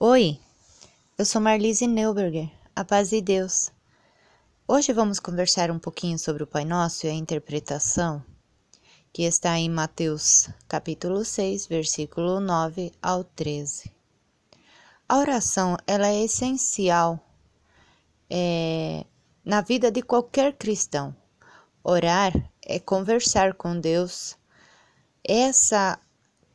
Oi, eu sou Marlise Neuberger, a paz de Deus. Hoje vamos conversar um pouquinho sobre o Pai Nosso e a interpretação que está em Mateus capítulo 6, versículo 9 ao 13. A oração ela é essencial na vida de qualquer cristão. Orar é conversar com Deus. Essa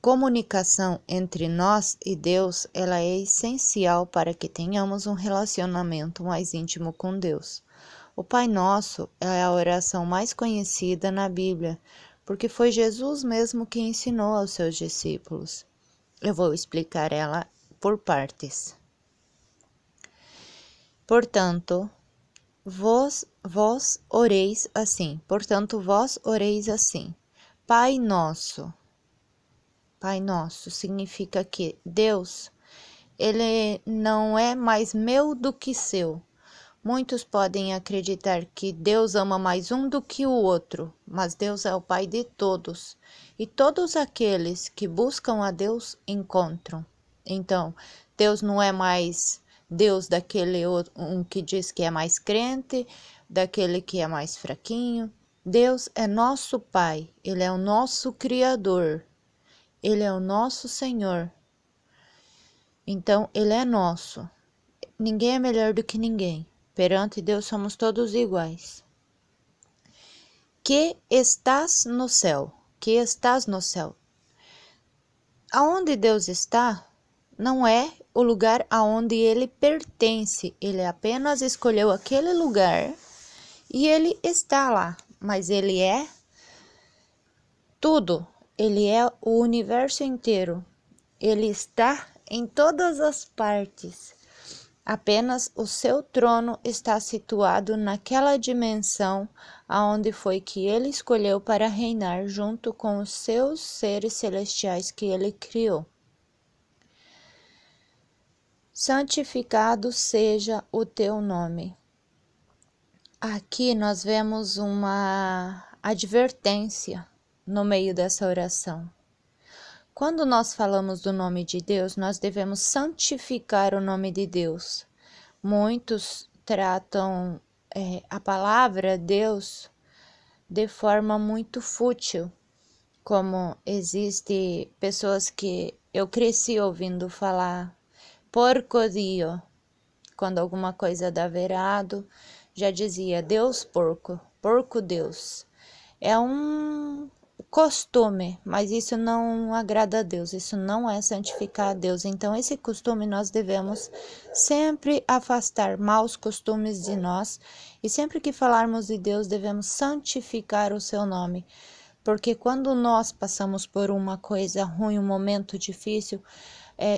comunicação entre nós e Deus, ela é essencial para que tenhamos um relacionamento mais íntimo com Deus. O Pai Nosso é a oração mais conhecida na Bíblia, porque foi Jesus mesmo que ensinou aos seus discípulos. Eu vou explicar ela por partes. Portanto, vós oreis assim. Portanto, vós oreis assim. Pai Nosso. Pai Nosso significa que Deus, ele não é mais meu do que seu. Muitos podem acreditar que Deus ama mais um do que o outro, mas Deus é o Pai de todos. E todos aqueles que buscam a Deus encontram. Então, Deus não é mais Deus daquele um que diz que é mais crente, daquele que é mais fraquinho. Deus é nosso Pai, Ele é o nosso Criador. Ele é o nosso Senhor. Então, Ele é nosso. Ninguém é melhor do que ninguém. Perante Deus somos todos iguais. Que estás no céu. Que estás no céu. Aonde Deus está, não é o lugar aonde Ele pertence. Ele apenas escolheu aquele lugar e Ele está lá. Mas Ele é tudo. Ele é o universo inteiro. Ele está em todas as partes. Apenas o seu trono está situado naquela dimensão aonde foi que ele escolheu para reinar junto com os seus seres celestiais que ele criou. Santificado seja o teu nome. Aqui nós vemos uma advertência no meio dessa oração. Quando nós falamos do nome de Deus, nós devemos santificar o nome de Deus. Muitos tratam a palavra Deus de forma muito fútil, como existe pessoas que eu cresci ouvindo falar porco Dio, quando alguma coisa dava errado, já dizia Deus porco, porco Deus. É um costume, mas isso não agrada a Deus, isso não é santificar a Deus. Então, esse costume nós devemos sempre afastar maus costumes de nós e sempre que falarmos de Deus, devemos santificar o seu nome. Porque quando nós passamos por uma coisa ruim, um momento difícil,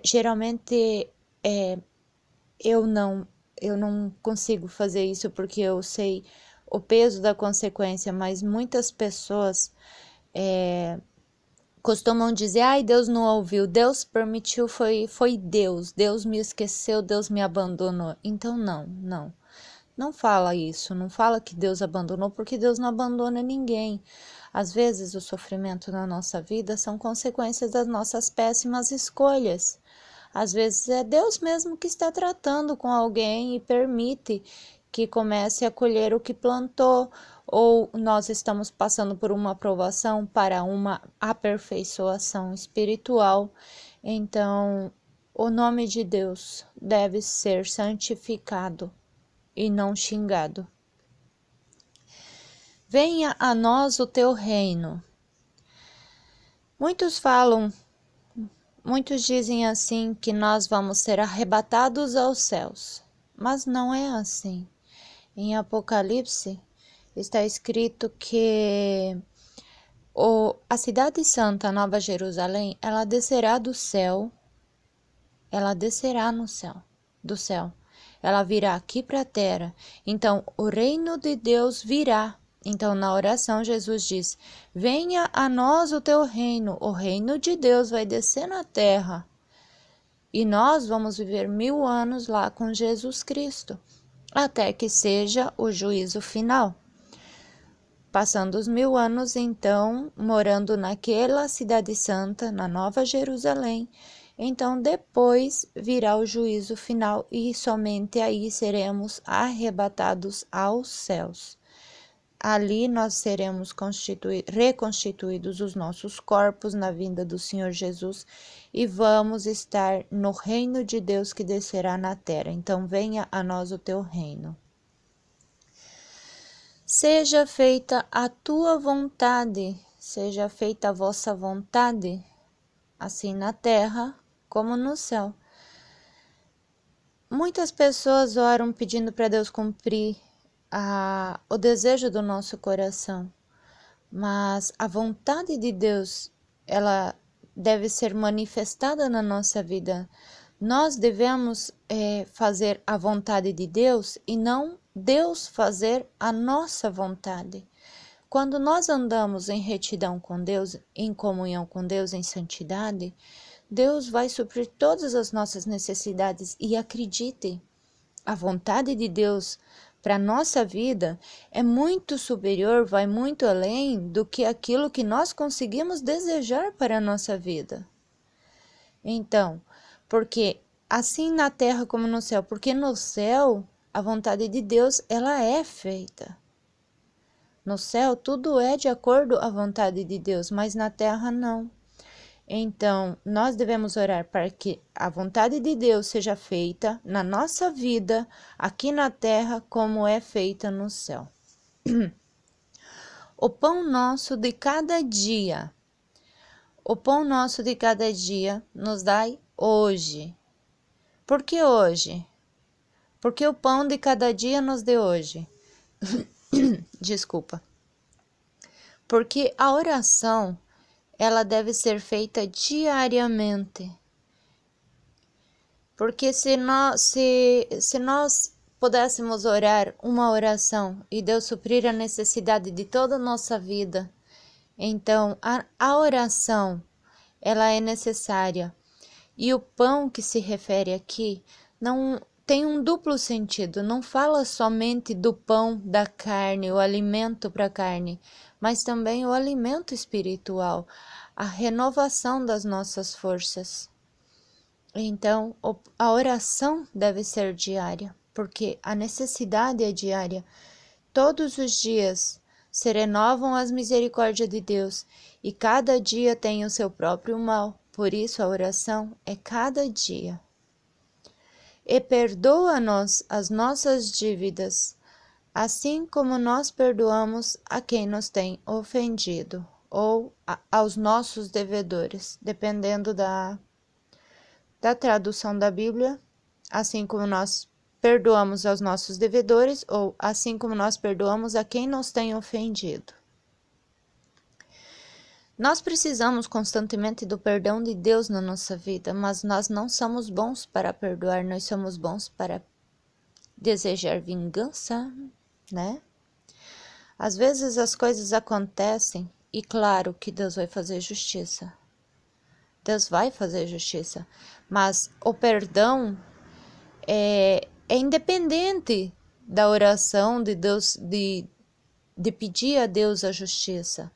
geralmente eu não consigo fazer isso porque eu sei o peso da consequência, mas muitas pessoas costumam dizer, ai, Deus não ouviu, Deus permitiu, foi Deus me esqueceu, Deus me abandonou. Então não fala isso, não fala que Deus abandonou, porque Deus não abandona ninguém. Às vezes o sofrimento na nossa vida são consequências das nossas péssimas escolhas. Às vezes é Deus mesmo que está tratando com alguém e permite que comece a colher o que plantou, ou nós estamos passando por uma provação para uma aperfeiçoação espiritual. Então, o nome de Deus deve ser santificado e não xingado. Venha a nós o teu reino. Muitos dizem assim que nós vamos ser arrebatados aos céus, mas não é assim. Em Apocalipse está escrito que a cidade santa, Nova Jerusalém, ela descerá do céu, ela descerá do céu, ela virá aqui para a terra. Então, o reino de Deus virá. Então, na oração, Jesus diz, venha a nós o teu reino, o reino de Deus vai descer na terra. E nós vamos viver 1000 anos lá com Jesus Cristo, até que seja o juízo final. Passando os 1000 anos, então, morando naquela cidade santa, na Nova Jerusalém, Então depois virá o juízo final e somente aí seremos arrebatados aos céus. Ali nós seremos reconstituídos os nossos corpos na vinda do Senhor Jesus e vamos estar no reino de Deus que descerá na terra. Então venha a nós o teu reino. Seja feita a tua vontade, seja feita a vossa vontade, assim na terra como no céu. Muitas pessoas oram pedindo para Deus cumprir o desejo do nosso coração, mas a vontade de Deus, ela deve ser manifestada na nossa vida. Nós devemos fazer a vontade de Deus e não Deus fazer a nossa vontade. Quando nós andamos em retidão com Deus, em comunhão com Deus, em santidade, Deus vai suprir todas as nossas necessidades. E acredite, a vontade de Deus para a nossa vida é muito superior, vai muito além do que aquilo que nós conseguimos desejar para a nossa vida. Então, porque assim na terra como no céu, porque no céu a vontade de Deus ela é feita. No céu tudo é de acordo à vontade de Deus, mas na terra não. Então, nós devemos orar para que a vontade de Deus seja feita na nossa vida, aqui na terra, como é feita no céu. O pão nosso de cada dia. O pão nosso de cada dia nos dai hoje. Por que hoje? Porque o pão de cada dia nos dê hoje. Desculpa. Porque a oração ela deve ser feita diariamente. Porque se nós pudéssemos orar uma oração e Deus suprir a necessidade de toda a nossa vida, então a oração ela é necessária. E o pão que se refere aqui não tem um duplo sentido, não fala somente do pão da carne, o alimento para a carne, mas também o alimento espiritual, a renovação das nossas forças. Então, a oração deve ser diária, porque a necessidade é diária. Todos os dias se renovam as misericórdias de Deus, e cada dia tem o seu próprio mal, por isso a oração é cada dia. E perdoa-nos as nossas dívidas, assim como nós perdoamos a quem nos tem ofendido, ou aos nossos devedores, dependendo da tradução da Bíblia, assim como nós perdoamos aos nossos devedores, ou assim como nós perdoamos a quem nos tem ofendido. Nós precisamos constantemente do perdão de Deus na nossa vida, mas nós não somos bons para perdoar, nós somos bons para desejar vingança, né? Às vezes as coisas acontecem e claro que Deus vai fazer justiça. Deus vai fazer justiça, mas o perdão é independente da oração de Deus, de pedir a Deus a justiça.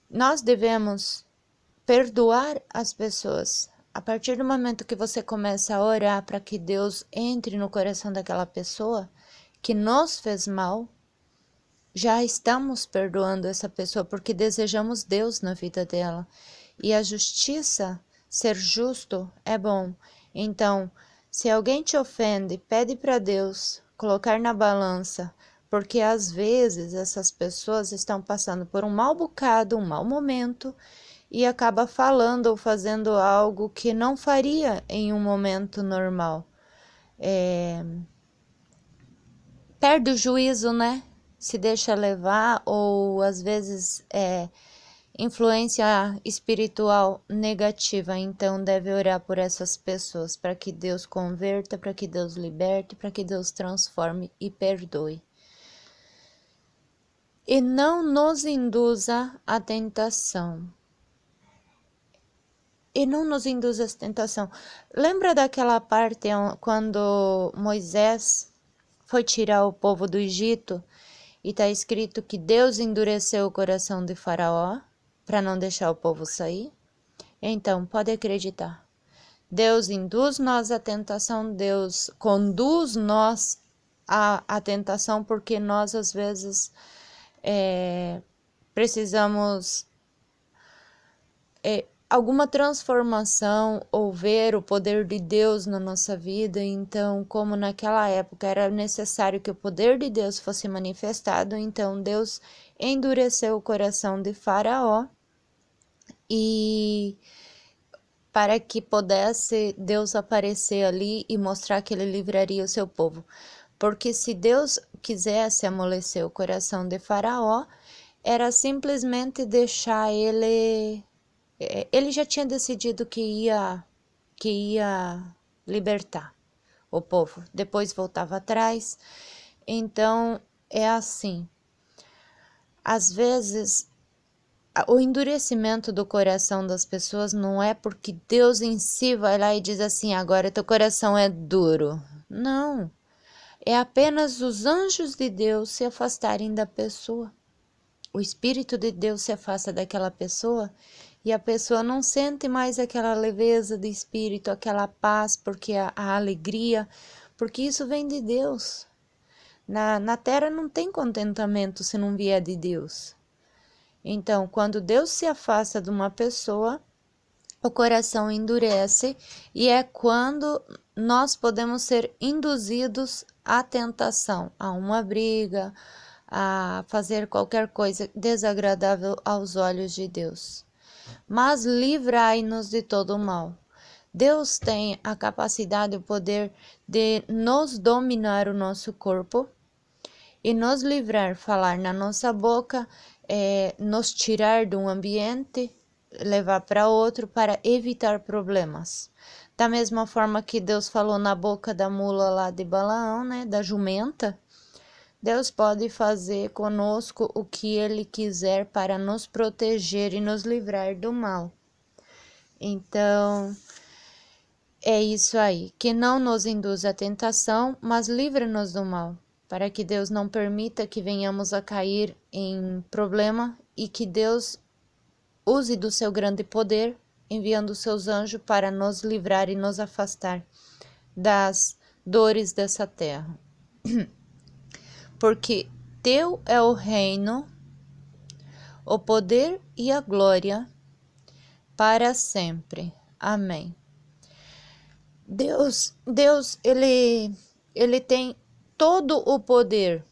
Nós devemos perdoar as pessoas. A partir do momento que você começa a orar para que Deus entre no coração daquela pessoa que nos fez mal, já estamos perdoando essa pessoa porque desejamos Deus na vida dela. E a justiça, ser justo, é bom. Então, se alguém te ofende, pede para Deus colocar na balança, porque às vezes essas pessoas estão passando por um mau bocado, um mau momento, e acaba falando ou fazendo algo que não faria em um momento normal. Perde o juízo, né? Se deixa levar, ou às vezes influência espiritual negativa. Então deve orar por essas pessoas, para que Deus converta, para que Deus liberte, para que Deus transforme e perdoe. E não nos induza à tentação. E não nos induza à tentação. Lembra daquela parte quando Moisés foi tirar o povo do Egito e está escrito que Deus endureceu o coração de Faraó para não deixar o povo sair? Então, pode acreditar. Deus induz nós à tentação, Deus conduz nós à tentação, porque nós, às vezes, precisamos alguma transformação ou ver o poder de Deus na nossa vida. Então, como naquela época era necessário que o poder de Deus fosse manifestado, então Deus endureceu o coração de Faraó e para que pudesse Deus aparecer ali e mostrar que ele livraria o seu povo. Porque se Deus quisesse amolecer o coração de Faraó, era simplesmente deixar ele já tinha decidido que ia libertar o povo, depois voltava atrás. Então, é assim, às vezes, o endurecimento do coração das pessoas não é porque Deus em si vai lá e diz assim, agora teu coração é duro. Não, é apenas os anjos de Deus se afastarem da pessoa. O Espírito de Deus se afasta daquela pessoa e a pessoa não sente mais aquela leveza de espírito, aquela paz, porque a alegria, porque isso vem de Deus. Na terra não tem contentamento se não vier de Deus. Então, quando Deus se afasta de uma pessoa, o coração endurece e é quando nós podemos ser induzidos à tentação, a uma briga, a fazer qualquer coisa desagradável aos olhos de Deus. Mas livrai-nos de todo o mal. Deus tem a capacidade e o poder de nos dominar o nosso corpo e nos livrar, falar na nossa boca, nos tirar de um ambiente, levar para outro para evitar problemas. Da mesma forma que Deus falou na boca da mula lá de Balaão, né, da jumenta, Deus pode fazer conosco o que Ele quiser para nos proteger e nos livrar do mal. Então, é isso aí, que não nos induz à tentação, mas livra-nos do mal, para que Deus não permita que venhamos a cair em problema e que Deus use do seu grande poder, enviando seus anjos para nos livrar e nos afastar das dores dessa terra. Porque teu é o reino, o poder e a glória para sempre. Amém. Deus, ele tem todo o poder.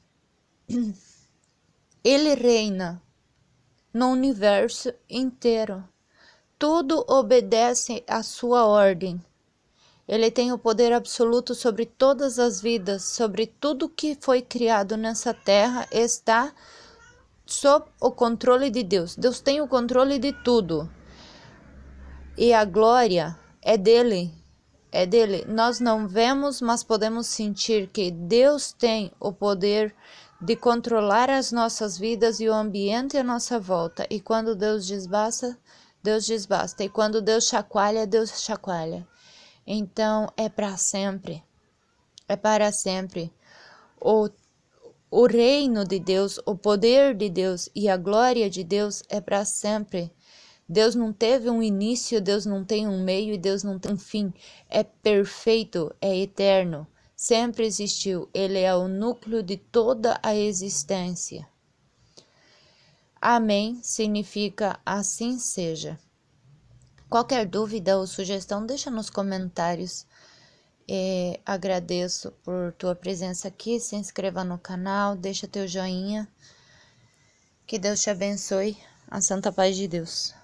Ele reina no universo inteiro. Tudo obedece à sua ordem. Ele tem o poder absoluto sobre todas as vidas, sobre tudo que foi criado nessa terra, está sob o controle de Deus. Deus tem o controle de tudo. E a glória é dele. É dele. Nós não vemos, mas podemos sentir que Deus tem o poder de controlar as nossas vidas e o ambiente à nossa volta. E quando Deus desbasta, Deus desbasta. E quando Deus chacoalha, Deus chacoalha. Então, é para sempre. É para sempre. O reino de Deus, o poder de Deus e a glória de Deus é para sempre. Deus não teve um início, Deus não tem um meio e Deus não tem um fim. É perfeito, é eterno. Sempre existiu. Ele é o núcleo de toda a existência. Amém significa assim seja. Qualquer dúvida ou sugestão, deixa nos comentários. Agradeço por tua presença aqui. Se inscreva no canal, deixa teu joinha. Que Deus te abençoe. A santa paz de Deus.